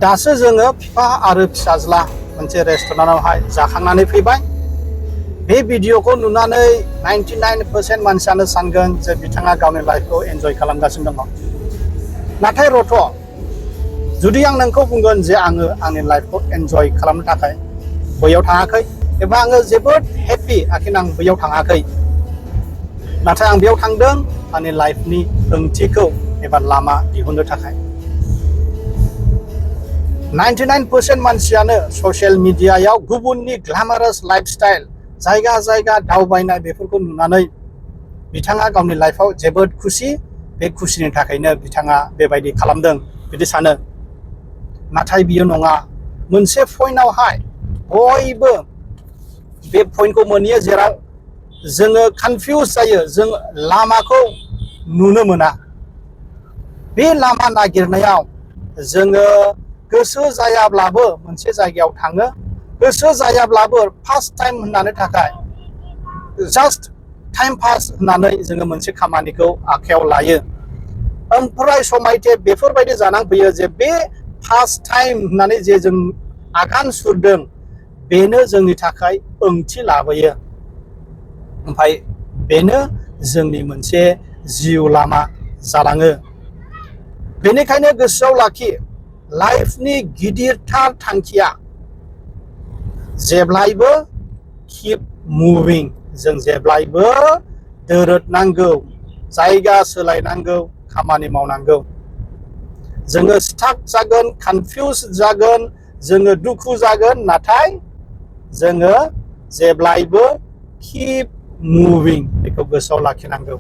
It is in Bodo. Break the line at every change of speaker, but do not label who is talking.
दासो जोङो बिफा आरो फिसाज्ला मोनसे रेस्टुरेन्टावहाय जाखांनानै फैबाय। बे भिडिअखौ नुनानै 99% मानसियानो सानगोन जे बिथाङा गावनि लाइफखौ एन्जय खालामगासिनो दङ। नाथाय रथ' जुदि आं नोंखौ बुंगोन जे आङो आंनि लाइफखौ एन्जय खालामनो थाखाय बैयाव थाङाखै एबा आङो जोबोद हेपि आखिन आं बैयाव थाङाखै, नाथाय आं बेयाव थांदों आंनि लाइफनि ओंथिखौ एबा लामा दिहुननो थाखाय। 99% मानसियानो ससियेल मिडियायाव गुबुननि ग्लैमारास लाइफस्टाइल, जायगा जायगा दावबायनाय बेफोरखौ नुनानै बिथाङा गावनि लाइफआव जोबोद खुसि, बे खुसिनि थाखायनो बिथाङा बेबायदि खालामदों बिदि सानो। नाथाय बियो नङा। मोनसे पइन्टआवहाय बयबो बे पइन्टखौ मोनहैयो जेराव जोङो कनफिउज जायो, जों लामाखौ नुनो मोना। बे लामा नागिरनायाव जोङो गोसो जायाब्लाबो मोनसे जायगायाव थाङो, गोसो जायाब्लाबो फार्स्ट टाइम होननानै थाखाय जास्ट टाइम पास होननानै जोङो मोनसे खामानिखौ आखायाव लायो। ओमफ्राय समायथे बेफोरबायदि जानांफैयो जे बे फार्स्ट टाइम होननानै जे जों आगान सुरदों बेनो जोंनि थाखाय ओंथि लाबोयो। ओमफ्राय बेनो जोंनि मोनसे जिउ लामा जालाङो। बेनिखायनो गोसोआव लाखि, लाइफनि गिदिरथार थांखिया जेब्लायबो कीप मुभिं। जों जेब्लायबो दोरोदनांगौ, जायगा सोलायनांगौ, खामानि मावनांगौ। जोङो स्टाक जागोन, कनफिउज जागोन, जोङो दुखु जागोन, नाथाय जोङो जेब्लायबो कीप मुभिं बेखौ गोसोआव लाखिनांगौ।